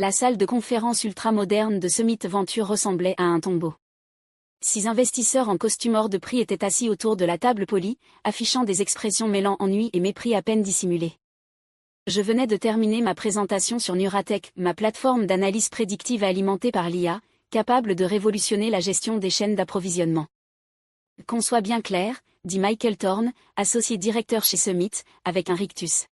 La salle de conférence ultra-moderne de Summit Venture ressemblait à un tombeau. 6 investisseurs en costume hors de prix étaient assis autour de la table polie, affichant des expressions mêlant ennui et mépris à peine dissimulés. Je venais de terminer ma présentation sur Nuratech, ma plateforme d'analyse prédictive alimentée par l'IA, capable de révolutionner la gestion des chaînes d'approvisionnement. Qu'on soit bien clair, dit Michael Thorne, associé directeur chez Summit, avec un rictus.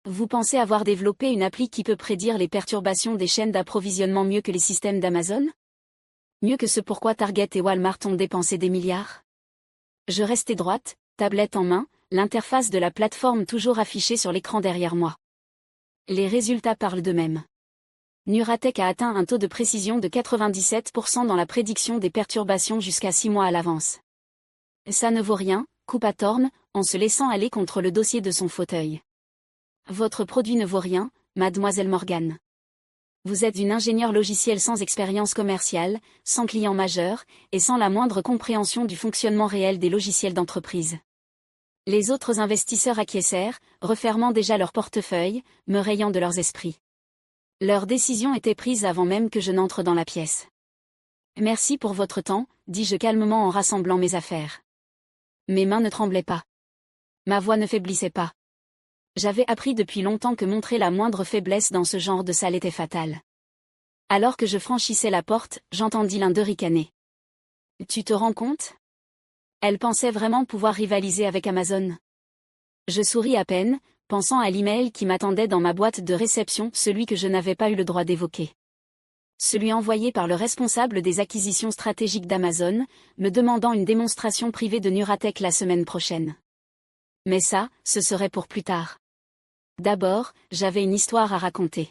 Vous pensez avoir développé une appli qui peut prédire les perturbations des chaînes d'approvisionnement mieux que les systèmes d'Amazon? Mieux que ce pourquoi Target et Walmart ont dépensé des milliards? Je restais droite, tablette en main, l'interface de la plateforme toujours affichée sur l'écran derrière moi. Les résultats parlent d'eux-mêmes. Nuratech a atteint un taux de précision de 97% dans la prédiction des perturbations jusqu'à 6 mois à l'avance. Ça ne vaut rien, coupa Thorne, en se laissant aller contre le dossier de son fauteuil. Votre produit ne vaut rien, mademoiselle Morgan. Vous êtes une ingénieure logicielle sans expérience commerciale, sans client majeur, et sans la moindre compréhension du fonctionnement réel des logiciels d'entreprise. Les autres investisseurs acquiescèrent, refermant déjà leur portefeuille, me rayant de leurs esprits. Leur décision était prise avant même que je n'entre dans la pièce. Merci pour votre temps, dis-je calmement en rassemblant mes affaires. Mes mains ne tremblaient pas. Ma voix ne faiblissait pas. J'avais appris depuis longtemps que montrer la moindre faiblesse dans ce genre de salle était fatal. Alors que je franchissais la porte, j'entendis l'un d'eux ricaner. Tu te rends compte? Elle pensait vraiment pouvoir rivaliser avec Amazon. Je souris à peine, pensant à l'email qui m'attendait dans ma boîte de réception, celui que je n'avais pas eu le droit d'évoquer. Celui envoyé par le responsable des acquisitions stratégiques d'Amazon, me demandant une démonstration privée de Nuratech la semaine prochaine. Mais ça, ce serait pour plus tard. D'abord, j'avais une histoire à raconter.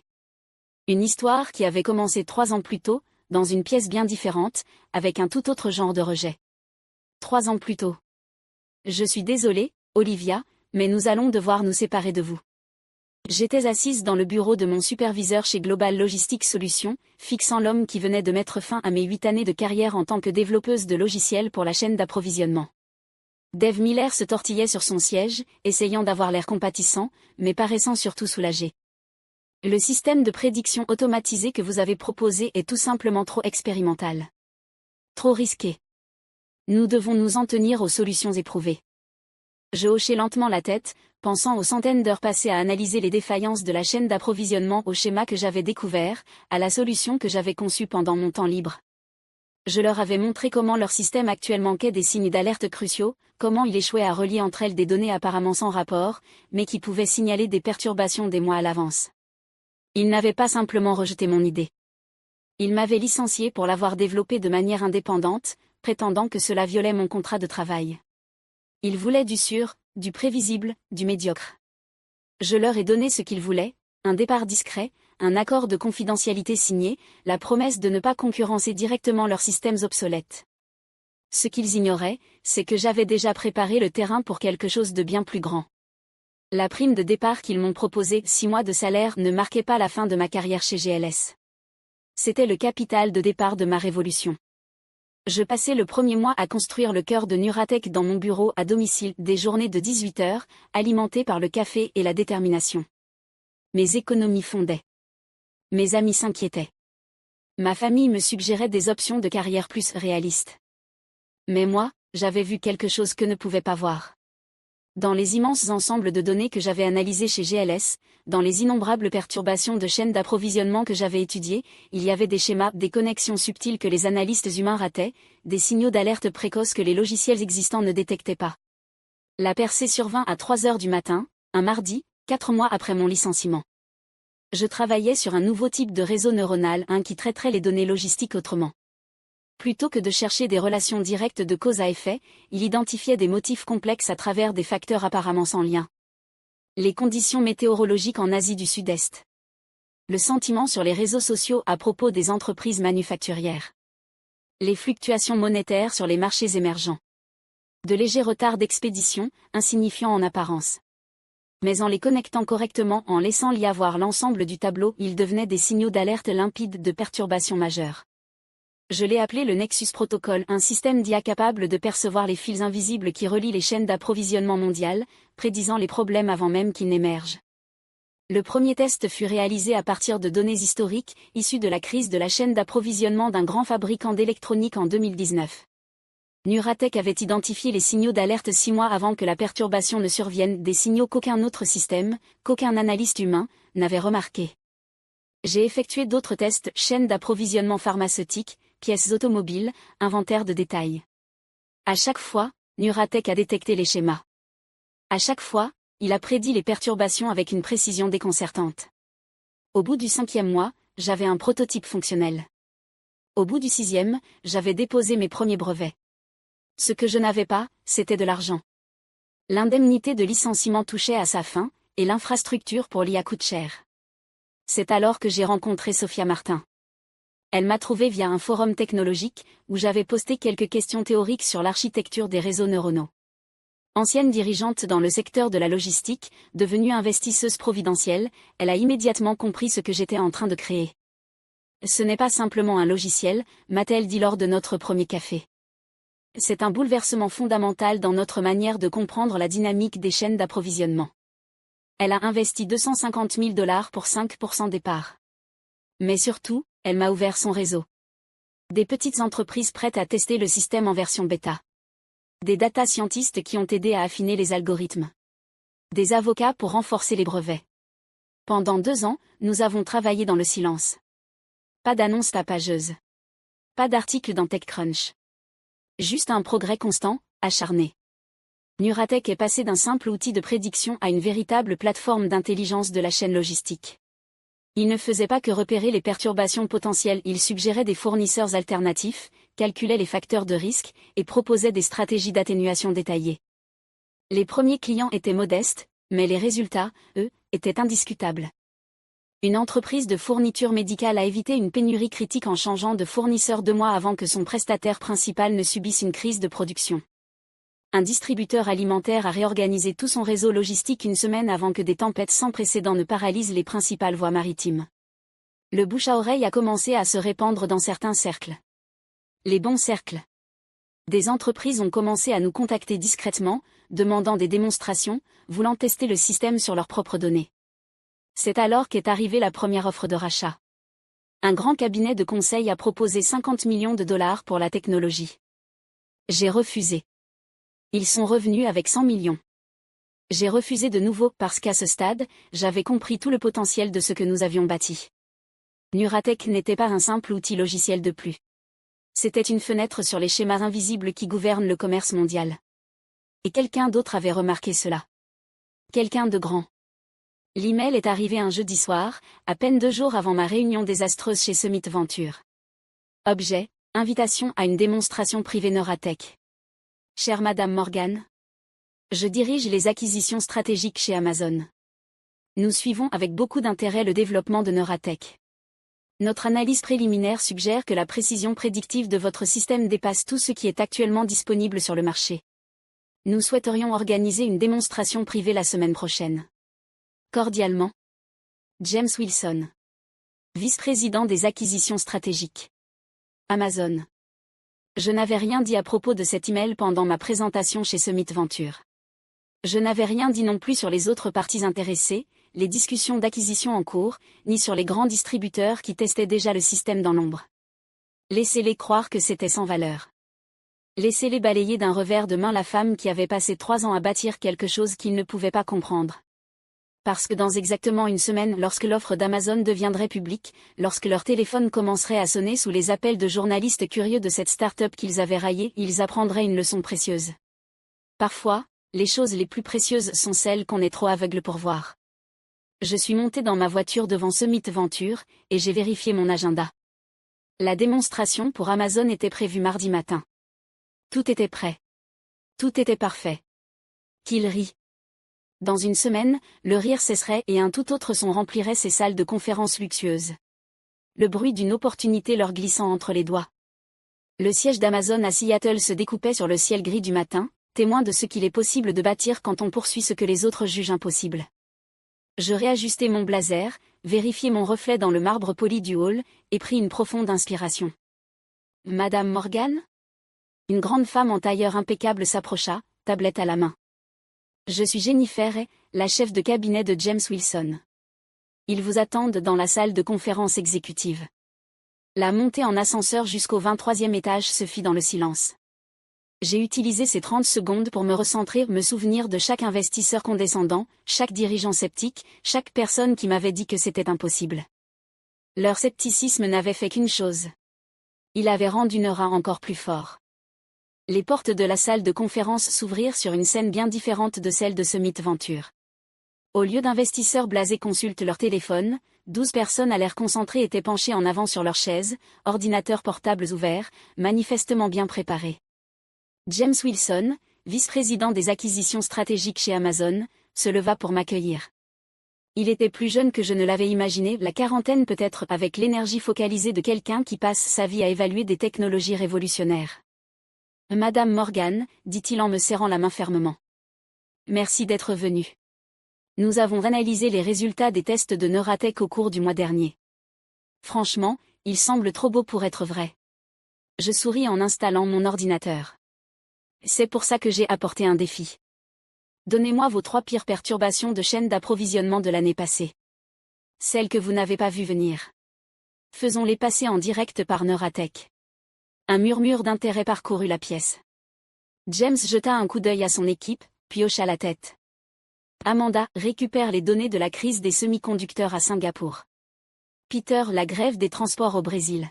Une histoire qui avait commencé 3 ans plus tôt, dans une pièce bien différente, avec un tout autre genre de rejet. 3 ans plus tôt. Je suis désolée, Olivia, mais nous allons devoir nous séparer de vous. J'étais assise dans le bureau de mon superviseur chez Global Logistics Solutions, fixant l'homme qui venait de mettre fin à mes 8 années de carrière en tant que développeuse de logiciels pour la chaîne d'approvisionnement. Dave Miller se tortillait sur son siège, essayant d'avoir l'air compatissant, mais paraissant surtout soulagé. Le système de prédiction automatisé que vous avez proposé est tout simplement trop expérimental. Trop risqué. Nous devons nous en tenir aux solutions éprouvées. Je hochai lentement la tête, pensant aux centaines d'heures passées à analyser les défaillances de la chaîne d'approvisionnement, au schéma que j'avais découvert, à la solution que j'avais conçue pendant mon temps libre. Je leur avais montré comment leur système actuel manquait des signes d'alerte cruciaux, comment il échouait à relier entre elles des données apparemment sans rapport, mais qui pouvaient signaler des perturbations des mois à l'avance. Ils n'avaient pas simplement rejeté mon idée. Ils m'avaient licencié pour l'avoir développée de manière indépendante, prétendant que cela violait mon contrat de travail. Ils voulaient du sûr, du prévisible, du médiocre. Je leur ai donné ce qu'ils voulaient, un départ discret, un accord de confidentialité signé, la promesse de ne pas concurrencer directement leurs systèmes obsolètes. Ce qu'ils ignoraient, c'est que j'avais déjà préparé le terrain pour quelque chose de bien plus grand. La prime de départ qu'ils m'ont proposée, 6 mois de salaire, ne marquait pas la fin de ma carrière chez GLS. C'était le capital de départ de ma révolution. Je passais le premier mois à construire le cœur de Nuratech dans mon bureau à domicile, des journées de 18 heures, alimentées par le café et la détermination. Mes économies fondaient. Mes amis s'inquiétaient. Ma famille me suggérait des options de carrière plus réalistes. Mais moi, j'avais vu quelque chose que ne pouvait pas voir. Dans les immenses ensembles de données que j'avais analysés chez GLS, dans les innombrables perturbations de chaînes d'approvisionnement que j'avais étudiées, il y avait des schémas, des connexions subtiles que les analystes humains rataient, des signaux d'alerte précoces que les logiciels existants ne détectaient pas. La percée survint à 3 heures du matin, un mardi, 4 mois après mon licenciement. Je travaillais sur un nouveau type de réseau neuronal, qui traiterait les données logistiques autrement. Plutôt que de chercher des relations directes de cause à effet, il identifiait des motifs complexes à travers des facteurs apparemment sans lien. Les conditions météorologiques en Asie du Sud-Est. Le sentiment sur les réseaux sociaux à propos des entreprises manufacturières. Les fluctuations monétaires sur les marchés émergents. De légers retards d'expédition, insignifiants en apparence. Mais en les connectant correctement, en laissant y avoir l'ensemble du tableau, ils devenaient des signaux d'alerte limpides de perturbations majeures. Je l'ai appelé le Nexus Protocol, un système d'IA capable de percevoir les fils invisibles qui relient les chaînes d'approvisionnement mondiales, prédisant les problèmes avant même qu'ils n'émergent. Le premier test fut réalisé à partir de données historiques, issues de la crise de la chaîne d'approvisionnement d'un grand fabricant d'électronique en 2019. Nuratech avait identifié les signaux d'alerte 6 mois avant que la perturbation ne survienne, des signaux qu'aucun autre système, qu'aucun analyste humain, n'avait remarqués. J'ai effectué d'autres tests, chaîne d'approvisionnement pharmaceutique, pièces automobiles, inventaire de détails. À chaque fois, Nuratech a détecté les schémas. À chaque fois, il a prédit les perturbations avec une précision déconcertante. Au bout du 5e mois, j'avais un prototype fonctionnel. Au bout du 6e, j'avais déposé mes premiers brevets. Ce que je n'avais pas, c'était de l'argent. L'indemnité de licenciement touchait à sa fin, et l'infrastructure pour l'IA coûte cher. C'est alors que j'ai rencontré Sophia Martin. Elle m'a trouvé via un forum technologique, où j'avais posté quelques questions théoriques sur l'architecture des réseaux neuronaux. Ancienne dirigeante dans le secteur de la logistique, devenue investisseuse providentielle, elle a immédiatement compris ce que j'étais en train de créer. Ce n'est pas simplement un logiciel, m'a-t-elle dit lors de notre premier café. C'est un bouleversement fondamental dans notre manière de comprendre la dynamique des chaînes d'approvisionnement. Elle a investi 250 000 $ pour 5% des parts. Mais surtout, elle m'a ouvert son réseau. Des petites entreprises prêtes à tester le système en version bêta. Des data scientists qui ont aidé à affiner les algorithmes. Des avocats pour renforcer les brevets. Pendant 2 ans, nous avons travaillé dans le silence. Pas d'annonce tapageuse. Pas d'article dans TechCrunch. Juste un progrès constant, acharné. Nuratech est passé d'un simple outil de prédiction à une véritable plateforme d'intelligence de la chaîne logistique. Il ne faisait pas que repérer les perturbations potentielles, il suggérait des fournisseurs alternatifs, calculait les facteurs de risque, et proposait des stratégies d'atténuation détaillées. Les premiers clients étaient modestes, mais les résultats, eux, étaient indiscutables. Une entreprise de fourniture médicale a évité une pénurie critique en changeant de fournisseur 2 mois avant que son prestataire principal ne subisse une crise de production. Un distributeur alimentaire a réorganisé tout son réseau logistique 1 semaine avant que des tempêtes sans précédent ne paralysent les principales voies maritimes. Le bouche à oreille a commencé à se répandre dans certains cercles. Les bons cercles. Des entreprises ont commencé à nous contacter discrètement, demandant des démonstrations, voulant tester le système sur leurs propres données. C'est alors qu'est arrivée la première offre de rachat. Un grand cabinet de conseil a proposé 50 millions de $ pour la technologie. J'ai refusé. Ils sont revenus avec 100 millions. J'ai refusé de nouveau parce qu'à ce stade, j'avais compris tout le potentiel de ce que nous avions bâti. Nuratech n'était pas un simple outil logiciel de plus. C'était une fenêtre sur les schémas invisibles qui gouvernent le commerce mondial. Et quelqu'un d'autre avait remarqué cela. Quelqu'un de grand. L'email est arrivé un jeudi soir, à peine 2 jours avant ma réunion désastreuse chez Summit Venture. Objet, invitation à une démonstration privée Nuratech. Chère Madame Morgan. Je dirige les acquisitions stratégiques chez Amazon. Nous suivons avec beaucoup d'intérêt le développement de Nuratech. Notre analyse préliminaire suggère que la précision prédictive de votre système dépasse tout ce qui est actuellement disponible sur le marché. Nous souhaiterions organiser une démonstration privée la semaine prochaine. Cordialement. James Wilson. Vice-président des acquisitions stratégiques. Amazon. Je n'avais rien dit à propos de cet email pendant ma présentation chez Summit Venture. Je n'avais rien dit non plus sur les autres parties intéressées, les discussions d'acquisition en cours, ni sur les grands distributeurs qui testaient déjà le système dans l'ombre. Laissez-les croire que c'était sans valeur. Laissez-les balayer d'un revers de main la femme qui avait passé 3 ans à bâtir quelque chose qu'ils ne pouvaient pas comprendre. Parce que dans exactement 1 semaine, lorsque l'offre d'Amazon deviendrait publique, lorsque leur téléphone commencerait à sonner sous les appels de journalistes curieux de cette start-up qu'ils avaient raillée, ils apprendraient une leçon précieuse. Parfois, les choses les plus précieuses sont celles qu'on est trop aveugle pour voir. Je suis monté dans ma voiture devant Summit Venture, et j'ai vérifié mon agenda. La démonstration pour Amazon était prévue mardi matin. Tout était prêt. Tout était parfait. Qu'il rit. Dans 1 semaine, le rire cesserait et un tout autre son remplirait ces salles de conférences luxueuses. Le bruit d'une opportunité leur glissant entre les doigts. Le siège d'Amazon à Seattle se découpait sur le ciel gris du matin, témoin de ce qu'il est possible de bâtir quand on poursuit ce que les autres jugent impossible. Je réajustai mon blazer, vérifiai mon reflet dans le marbre poli du hall, et pris une profonde inspiration. Madame Morgan ? Une grande femme en tailleur impeccable s'approcha, tablette à la main. Je suis Jennifer, la chef de cabinet de James Wilson. Ils vous attendent dans la salle de conférence exécutive. La montée en ascenseur jusqu'au 23e étage se fit dans le silence. J'ai utilisé ces 30 secondes pour me recentrer, me souvenir de chaque investisseur condescendant, chaque dirigeant sceptique, chaque personne qui m'avait dit que c'était impossible. Leur scepticisme n'avait fait qu'une chose. Il avait rendu Nora encore plus fort. Les portes de la salle de conférence s'ouvrirent sur une scène bien différente de celle de Summit Venture. Au lieu d'investisseurs blasés consultent leur téléphone, 12 personnes à l'air concentré étaient penchées en avant sur leurs chaises, ordinateurs portables ouverts, manifestement bien préparés. James Wilson, vice-président des acquisitions stratégiques chez Amazon, se leva pour m'accueillir. Il était plus jeune que je ne l'avais imaginé, la quarantaine peut-être, avec l'énergie focalisée de quelqu'un qui passe sa vie à évaluer des technologies révolutionnaires. « Madame Morgan », dit-il en me serrant la main fermement. « Merci d'être venue. Nous avons analysé les résultats des tests de Neuratech au cours du mois dernier. Franchement, ils semblent trop beaux pour être vrais. » Je souris en installant mon ordinateur. C'est pour ça que j'ai apporté un défi. Donnez-moi vos 3 pires perturbations de chaîne d'approvisionnement de l'année passée. Celles que vous n'avez pas vues venir. Faisons-les passer en direct par Neuratech. Un murmure d'intérêt parcourut la pièce. James jeta un coup d'œil à son équipe, puis hocha la tête. Amanda récupère les données de la crise des semi-conducteurs à Singapour. Peter, la grève des transports au Brésil.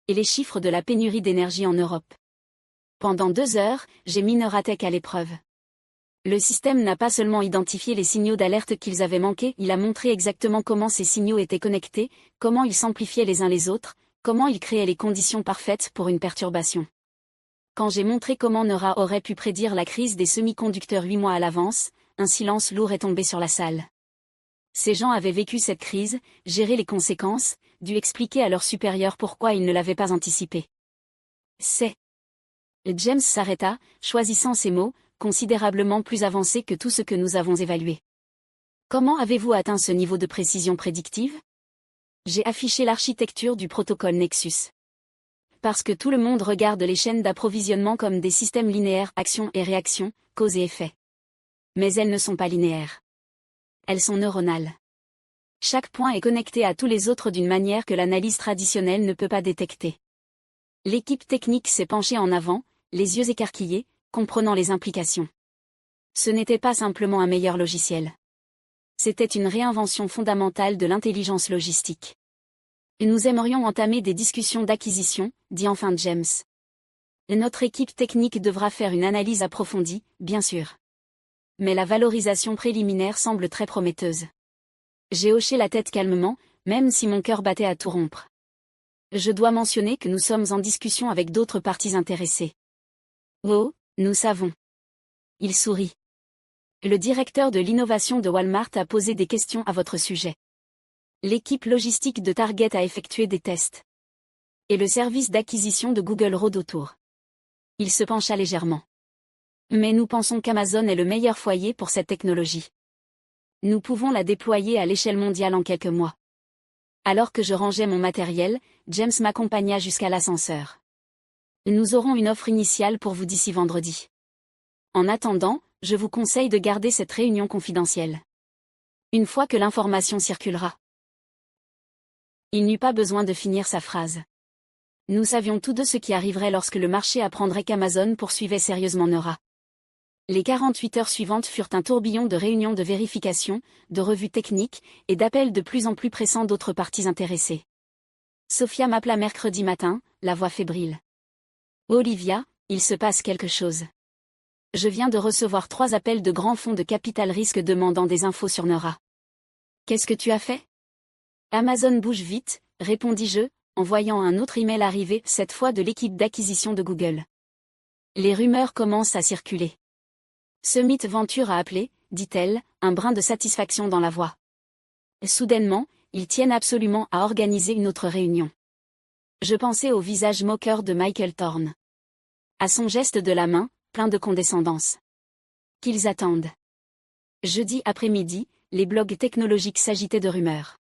Et les chiffres de la pénurie d'énergie en Europe. Pendant 2 heures, j'ai mis Neuratech à l'épreuve. Le système n'a pas seulement identifié les signaux d'alerte qu'ils avaient manqués, il a montré exactement comment ces signaux étaient connectés, comment ils s'amplifiaient les uns les autres, comment ils créaient les conditions parfaites pour une perturbation. Quand j'ai montré comment Neura aurait pu prédire la crise des semi-conducteurs 8 mois à l'avance, un silence lourd est tombé sur la salle. Ces gens avaient vécu cette crise, géré les conséquences, dû expliquer à leurs supérieurs pourquoi ils ne l'avaient pas anticipé. C'est... James s'arrêta, choisissant ces mots, considérablement plus avancés que tout ce que nous avons évalué. Comment avez-vous atteint ce niveau de précision prédictive? J'ai affiché l'architecture du protocole Nexus. Parce que tout le monde regarde les chaînes d'approvisionnement comme des systèmes linéaires, action et réaction, cause et effet. Mais elles ne sont pas linéaires. Elles sont neuronales. Chaque point est connecté à tous les autres d'une manière que l'analyse traditionnelle ne peut pas détecter. L'équipe technique s'est penchée en avant, les yeux écarquillés, comprenant les implications. Ce n'était pas simplement un meilleur logiciel. C'était une réinvention fondamentale de l'intelligence logistique. Et nous aimerions entamer des discussions d'acquisition, dit enfin James. Et notre équipe technique devra faire une analyse approfondie, bien sûr. Mais la valorisation préliminaire semble très prometteuse. J'ai hoché la tête calmement, même si mon cœur battait à tout rompre. Je dois mentionner que nous sommes en discussion avec d'autres parties intéressées. Oh, nous savons. Il sourit. Le directeur de l'innovation de Walmart a posé des questions à votre sujet. L'équipe logistique de Target a effectué des tests. Et le service d'acquisition de Google rôde autour. Il se pencha légèrement. Mais nous pensons qu'Amazon est le meilleur foyer pour cette technologie. Nous pouvons la déployer à l'échelle mondiale en quelques mois. Alors que je rangeais mon matériel, James m'accompagna jusqu'à l'ascenseur. Nous aurons une offre initiale pour vous d'ici vendredi. En attendant, je vous conseille de garder cette réunion confidentielle. Une fois que l'information circulera. Il n'eut pas besoin de finir sa phrase. Nous savions tous deux ce qui arriverait lorsque le marché apprendrait qu'Amazon poursuivait sérieusement Neura. Les 48 heures suivantes furent un tourbillon de réunions de vérification, de revues techniques, et d'appels de plus en plus pressants d'autres parties intéressées. Sophia m'appela mercredi matin, la voix fébrile. « Olivia, il se passe quelque chose. Je viens de recevoir 3 appels de grands fonds de capital risque demandant des infos sur Neura. Qu'est-ce que tu as fait? Amazon bouge vite, répondis-je, en voyant un autre email arriver, cette fois de l'équipe d'acquisition de Google. Les rumeurs commencent à circuler. Summit Venture a appelé, dit-elle, un brin de satisfaction dans la voix. Soudainement, ils tiennent absolument à organiser une autre réunion. Je pensais au visage moqueur de Michael Thorne. À son geste de la main, plein de condescendance. Qu'ils attendent. Jeudi après-midi, les blogs technologiques s'agitaient de rumeurs.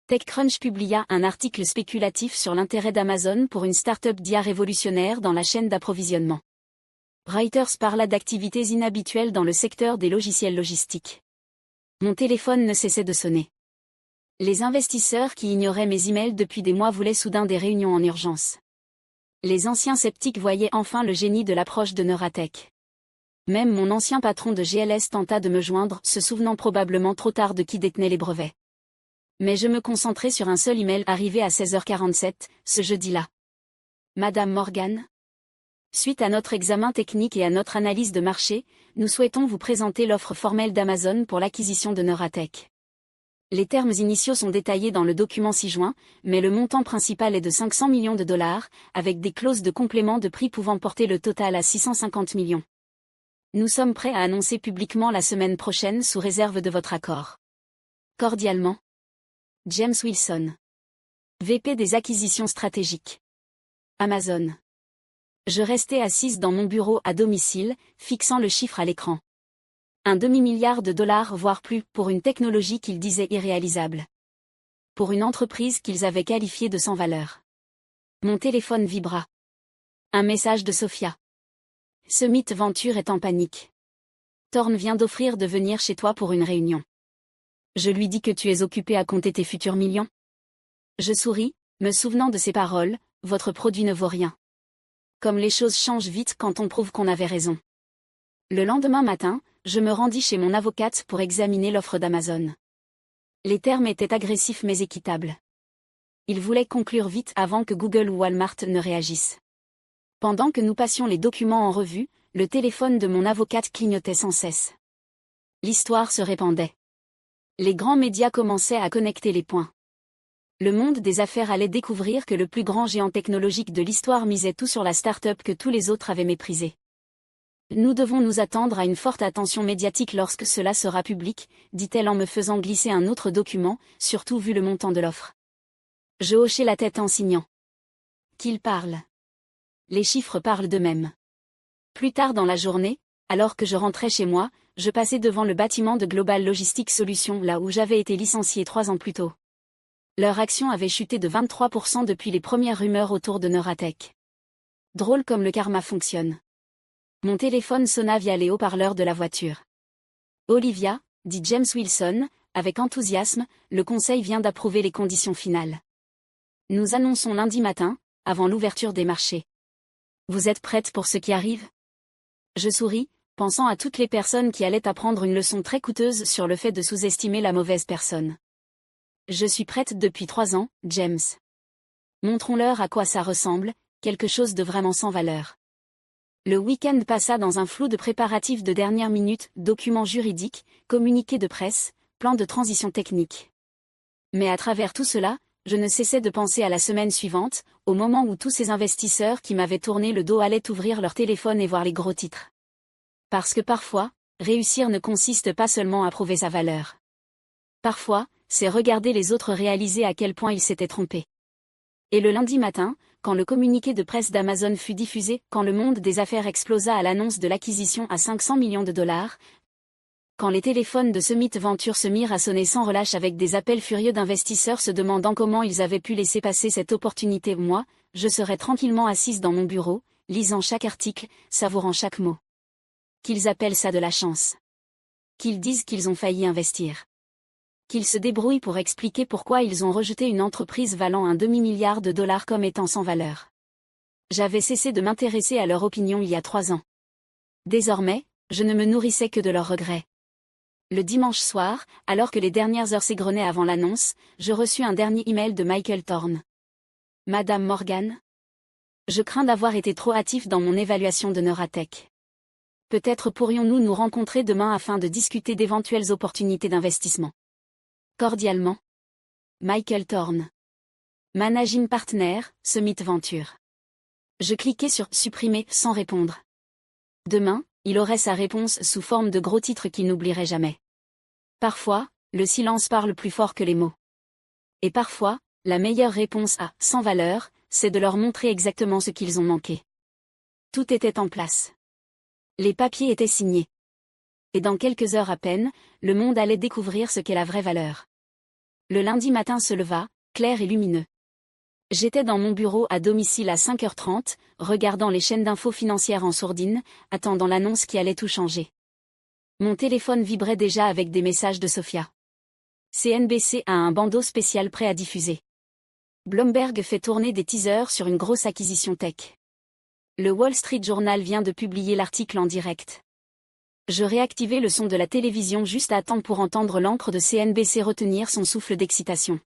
TechCrunch publia un article spéculatif sur l'intérêt d'Amazon pour une start-up d'IA révolutionnaire dans la chaîne d'approvisionnement. Reuters parla d'activités inhabituelles dans le secteur des logiciels logistiques. Mon téléphone ne cessait de sonner. Les investisseurs qui ignoraient mes emails depuis des mois voulaient soudain des réunions en urgence. Les anciens sceptiques voyaient enfin le génie de l'approche de Neuratech. Même mon ancien patron de GLS tenta de me joindre, se souvenant probablement trop tard de qui détenait les brevets. Mais je me concentrais sur un seul email arrivé à 16h47, ce jeudi-là. Madame Morgan. Suite à notre examen technique et à notre analyse de marché, nous souhaitons vous présenter l'offre formelle d'Amazon pour l'acquisition de Neuratech. Les termes initiaux sont détaillés dans le document ci-joint, mais le montant principal est de 500 millions de dollars, avec des clauses de complément de prix pouvant porter le total à 650 millions. Nous sommes prêts à annoncer publiquement la semaine prochaine sous réserve de votre accord. Cordialement. James Wilson. VP des acquisitions stratégiques. Amazon. Je restais assise dans mon bureau à domicile, fixant le chiffre à l'écran. Un demi-milliard de dollars voire plus pour une technologie qu'ils disaient irréalisable. Pour une entreprise qu'ils avaient qualifiée de sans valeur. Mon téléphone vibra. Un message de Sophia. Summit Venture est en panique. Thorne vient d'offrir de venir chez toi pour une réunion. Je lui dis que tu es occupé à compter tes futurs millions. Je souris, me souvenant de ces paroles, votre produit ne vaut rien. Comme les choses changent vite quand on prouve qu'on avait raison. Le lendemain matin, je me rendis chez mon avocate pour examiner l'offre d'Amazon. Les termes étaient agressifs mais équitables. Il voulait conclure vite avant que Google ou Walmart ne réagissent. Pendant que nous passions les documents en revue, le téléphone de mon avocate clignotait sans cesse. L'histoire se répandait. Les grands médias commençaient à connecter les points. Le monde des affaires allait découvrir que le plus grand géant technologique de l'histoire misait tout sur la start-up que tous les autres avaient méprisée. Nous devons nous attendre à une forte attention médiatique lorsque cela sera public, dit-elle en me faisant glisser un autre document, surtout vu le montant de l'offre. Je hochai la tête en signant. Qu'il parle. Les chiffres parlent d'eux-mêmes. Plus tard dans la journée, alors que je rentrais chez moi, je passais devant le bâtiment de Global Logistics Solutions là où j'avais été licencié 3 ans plus tôt. Leur action avait chuté de 23% depuis les premières rumeurs autour de Neuratech. Drôle comme le karma fonctionne. Mon téléphone sonna via les haut-parleurs de la voiture. Olivia, dit James Wilson, avec enthousiasme, le conseil vient d'approuver les conditions finales. Nous annonçons lundi matin, avant l'ouverture des marchés. Vous êtes prête pour ce qui arrive? Je souris, pensant à toutes les personnes qui allaient apprendre une leçon très coûteuse sur le fait de sous-estimer la mauvaise personne. Je suis prête depuis 3 ans, James. Montrons-leur à quoi ça ressemble, quelque chose de vraiment sans valeur. Le week-end passa dans un flou de préparatifs de dernière minute, documents juridiques, communiqués de presse, plans de transition technique. Mais à travers tout cela, je ne cessais de penser à la semaine suivante, au moment où tous ces investisseurs qui m'avaient tourné le dos allaient ouvrir leur téléphone et voir les gros titres. Parce que parfois, réussir ne consiste pas seulement à prouver sa valeur. Parfois, c'est regarder les autres réaliser à quel point ils s'étaient trompés. Et le lundi matin, quand le communiqué de presse d'Amazon fut diffusé, quand le monde des affaires explosa à l'annonce de l'acquisition à 500 millions de dollars, quand les téléphones de Summit Venture se mirent à sonner sans relâche avec des appels furieux d'investisseurs se demandant comment ils avaient pu laisser passer cette opportunité, moi, je serais tranquillement assise dans mon bureau, lisant chaque article, savourant chaque mot. Qu'ils appellent ça de la chance. Qu'ils disent qu'ils ont failli investir. Qu'ils se débrouillent pour expliquer pourquoi ils ont rejeté une entreprise valant un demi-milliard de dollars comme étant sans valeur. J'avais cessé de m'intéresser à leur opinion il y a 3 ans. Désormais, je ne me nourrissais que de leurs regrets. Le dimanche soir, alors que les dernières heures s'égrenaient avant l'annonce, je reçus un dernier email de Michael Thorne. Madame Morgan? Je crains d'avoir été trop hâtif dans mon évaluation de Neuratech. Peut-être pourrions-nous nous rencontrer demain afin de discuter d'éventuelles opportunités d'investissement. Cordialement. Michael Thorne. Managing Partner, Summit Venture. Je cliquai sur « Supprimer » sans répondre. Demain, il aurait sa réponse sous forme de gros titres qu'il n'oublierait jamais. Parfois, le silence parle plus fort que les mots. Et parfois, la meilleure réponse à « sans valeur », c'est de leur montrer exactement ce qu'ils ont manqué. Tout était en place. Les papiers étaient signés. Et dans quelques heures à peine, le monde allait découvrir ce qu'est la vraie valeur. Le lundi matin se leva, clair et lumineux. J'étais dans mon bureau à domicile à 5h30, regardant les chaînes d'infos financières en sourdine, attendant l'annonce qui allait tout changer. Mon téléphone vibrait déjà avec des messages de Sophia. CNBC a un bandeau spécial prêt à diffuser. Bloomberg fait tourner des teasers sur une grosse acquisition tech. Le Wall Street Journal vient de publier l'article en direct. Je réactivais le son de la télévision juste à temps pour entendre l'encre de CNBC retenir son souffle d'excitation.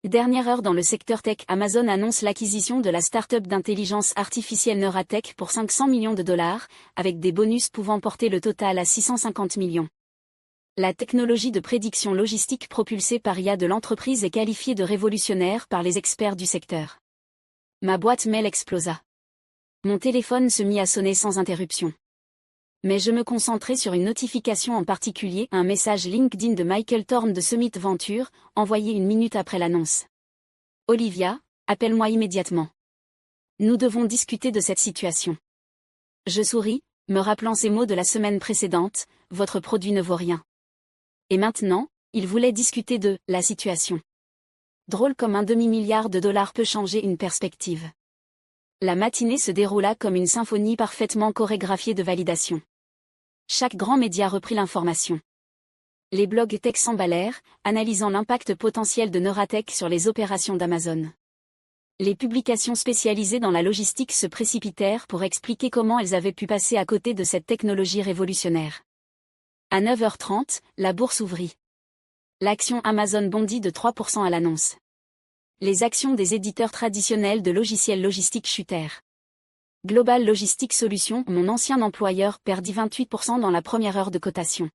Dernière heure dans le secteur tech, Amazon annonce l'acquisition de la start-up d'intelligence artificielle Neuralink pour 500 millions de dollars, avec des bonus pouvant porter le total à 650 millions. La technologie de prédiction logistique propulsée par IA de l'entreprise est qualifiée de révolutionnaire par les experts du secteur. Ma boîte mail explosa. Mon téléphone se mit à sonner sans interruption. Mais je me concentrais sur une notification en particulier, un message LinkedIn de Michael Thorne de Summit Venture, envoyé une minute après l'annonce. Olivia, appelle-moi immédiatement. Nous devons discuter de cette situation. Je souris, me rappelant ces mots de la semaine précédente, votre produit ne vaut rien. Et maintenant, il voulait discuter de la situation. Drôle comme un demi-milliard de dollars peut changer une perspective. La matinée se déroula comme une symphonie parfaitement chorégraphiée de validation. Chaque grand média reprit l'information. Les blogs tech s'emballèrent, analysant l'impact potentiel de Neuralink sur les opérations d'Amazon. Les publications spécialisées dans la logistique se précipitèrent pour expliquer comment elles avaient pu passer à côté de cette technologie révolutionnaire. À 9h30, la bourse ouvrit. L'action Amazon bondit de 3% à l'annonce. Les actions des éditeurs traditionnels de logiciels logistiques chutèrent. Global Logistics Solutions, mon ancien employeur, perdit 28% dans la première heure de cotation.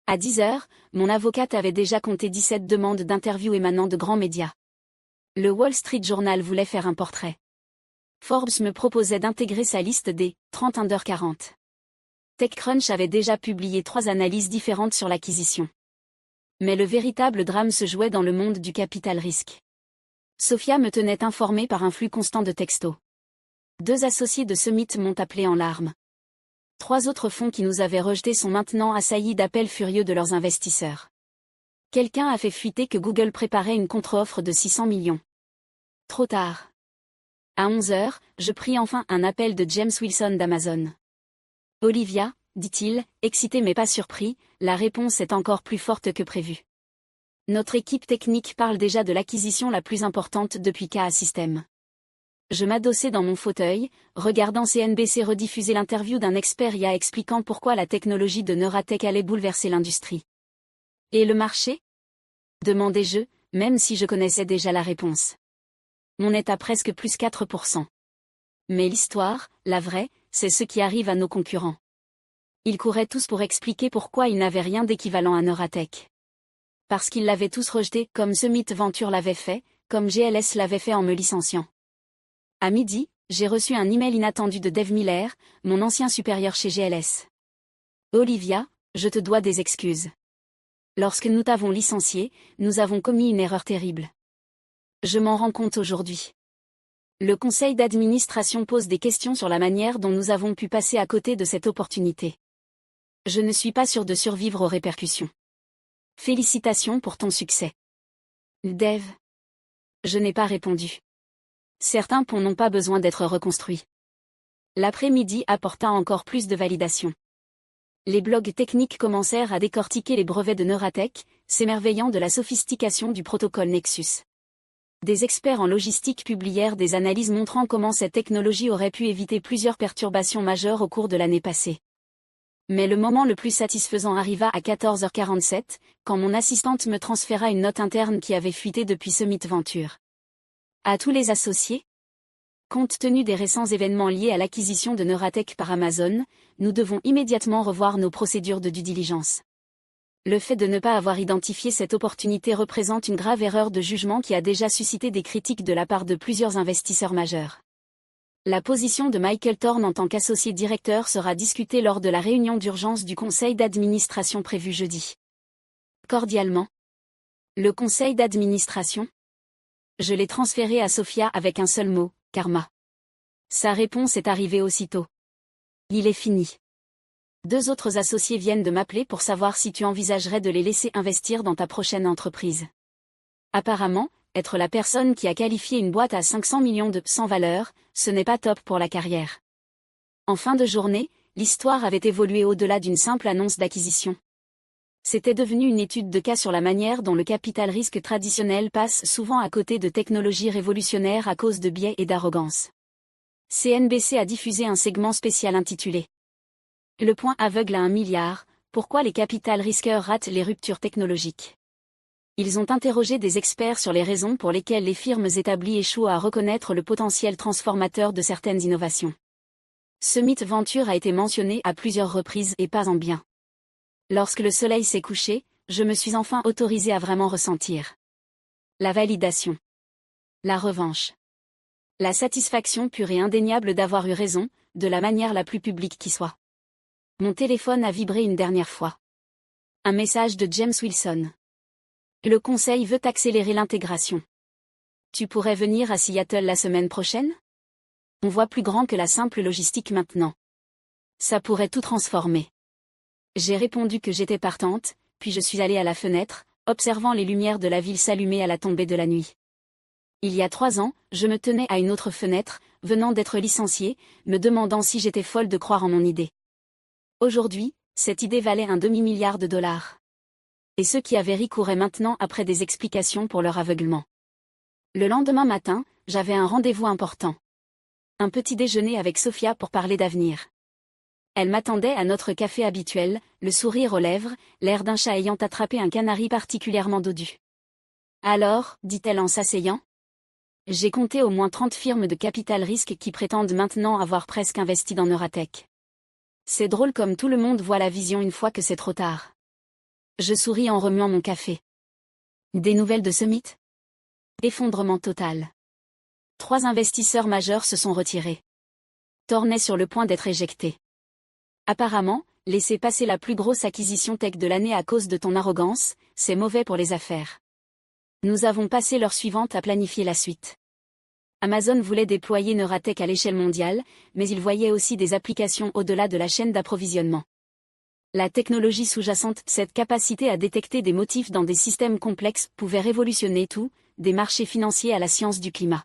À 10h, mon avocate avait déjà compté 17 demandes d'interview émanant de grands médias. Le Wall Street Journal voulait faire un portrait. Forbes me proposait d'intégrer sa liste des 30 under 40. TechCrunch avait déjà publié 3 analyses différentes sur l'acquisition. Mais le véritable drame se jouait dans le monde du capital risque. Sophia me tenait informée par un flux constant de textos. 2 associés de Summit m'ont appelé en larmes. 3 autres fonds qui nous avaient rejetés sont maintenant assaillis d'appels furieux de leurs investisseurs. Quelqu'un a fait fuiter que Google préparait une contre-offre de 600 millions. Trop tard. À 11h, je pris enfin un appel de James Wilson d'Amazon. Olivia, dit-il, excité mais pas surpris, la réponse est encore plus forte que prévu. Notre équipe technique parle déjà de l'acquisition la plus importante depuis KA Systems. Je m'adossais dans mon fauteuil, regardant CNBC rediffuser l'interview d'un expert IA expliquant pourquoi la technologie de Neuralink allait bouleverser l'industrie. Et le marché ? Demandai-je, même si je connaissais déjà la réponse. On est à presque plus 4%. Mais l'histoire, la vraie, c'est ce qui arrive à nos concurrents. Ils couraient tous pour expliquer pourquoi ils n'avaient rien d'équivalent à Neuralink. Parce qu'ils l'avaient tous rejeté, comme Summit Venture l'avait fait, comme GLS l'avait fait en me licenciant. À midi, j'ai reçu un email inattendu de Dave Miller, mon ancien supérieur chez GLS. Olivia, je te dois des excuses. Lorsque nous t'avons licencié, nous avons commis une erreur terrible. Je m'en rends compte aujourd'hui. Le conseil d'administration pose des questions sur la manière dont nous avons pu passer à côté de cette opportunité. Je ne suis pas sûr de survivre aux répercussions. Félicitations pour ton succès. Dave. Je n'ai pas répondu. Certains ponts n'ont pas besoin d'être reconstruits. L'après-midi apporta encore plus de validation. Les blogs techniques commencèrent à décortiquer les brevets de Neuralink, s'émerveillant de la sophistication du protocole Nexus. Des experts en logistique publièrent des analyses montrant comment cette technologie aurait pu éviter plusieurs perturbations majeures au cours de l'année passée. Mais le moment le plus satisfaisant arriva à 14h47, quand mon assistante me transféra une note interne qui avait fuité depuis Summit Venture. À tous les associés ? Compte tenu des récents événements liés à l'acquisition de Neuralink par Amazon, nous devons immédiatement revoir nos procédures de due diligence. Le fait de ne pas avoir identifié cette opportunité représente une grave erreur de jugement qui a déjà suscité des critiques de la part de plusieurs investisseurs majeurs. La position de Michael Thorne en tant qu'associé directeur sera discutée lors de la réunion d'urgence du conseil d'administration prévue jeudi. Cordialement. Le conseil d'administration ? Je l'ai transféré à Sophia avec un seul mot, karma. Sa réponse est arrivée aussitôt. Il est fini. 2 autres associés viennent de m'appeler pour savoir si tu envisagerais de les laisser investir dans ta prochaine entreprise. Apparemment, être la personne qui a qualifié une boîte à 500 millions de sans valeur, ce n'est pas top pour la carrière. En fin de journée, l'histoire avait évolué au-delà d'une simple annonce d'acquisition. C'était devenu une étude de cas sur la manière dont le capital risque traditionnel passe souvent à côté de technologies révolutionnaires à cause de biais et d'arrogance. CNBC a diffusé un segment spécial intitulé « Le point aveugle à 1 milliard, pourquoi les capital risqueurs ratent les ruptures technologiques ?» Ils ont interrogé des experts sur les raisons pour lesquelles les firmes établies échouent à reconnaître le potentiel transformateur de certaines innovations. Summit Venture a été mentionné à plusieurs reprises et pas en bien. Lorsque le soleil s'est couché, je me suis enfin autorisé à vraiment ressentir la validation, la revanche, la satisfaction pure et indéniable d'avoir eu raison, de la manière la plus publique qui soit. Mon téléphone a vibré une dernière fois. Un message de James Wilson. Le conseil veut accélérer l'intégration. Tu pourrais venir à Seattle la semaine prochaine? On voit plus grand que la simple logistique maintenant. Ça pourrait tout transformer. J'ai répondu que j'étais partante, puis je suis allée à la fenêtre, observant les lumières de la ville s'allumer à la tombée de la nuit. Il y a 3 ans, je me tenais à une autre fenêtre, venant d'être licenciée, me demandant si j'étais folle de croire en mon idée. Aujourd'hui, cette idée valait un demi-milliard de dollars. Et ceux qui avaient ri couraient maintenant après des explications pour leur aveuglement. Le lendemain matin, j'avais un rendez-vous important. Un petit déjeuner avec Sophia pour parler d'avenir. Elle m'attendait à notre café habituel, le sourire aux lèvres, l'air d'un chat ayant attrapé un canari particulièrement dodu. Alors, dit-elle en s'asseyant, j'ai compté au moins 30 firmes de capital risque qui prétendent maintenant avoir presque investi dans Neuratech. C'est drôle comme tout le monde voit la vision une fois que c'est trop tard. Je souris en remuant mon café. Des nouvelles de Summit? Effondrement total. 3 investisseurs majeurs se sont retirés. Thorne est sur le point d'être éjecté. Apparemment, laisser passer la plus grosse acquisition tech de l'année à cause de ton arrogance, c'est mauvais pour les affaires. Nous avons passé l'heure suivante à planifier la suite. Amazon voulait déployer Neuratech à l'échelle mondiale, mais il voyait aussi des applications au-delà de la chaîne d'approvisionnement. La technologie sous-jacente, cette capacité à détecter des motifs dans des systèmes complexes, pouvait révolutionner tout, des marchés financiers à la science du climat.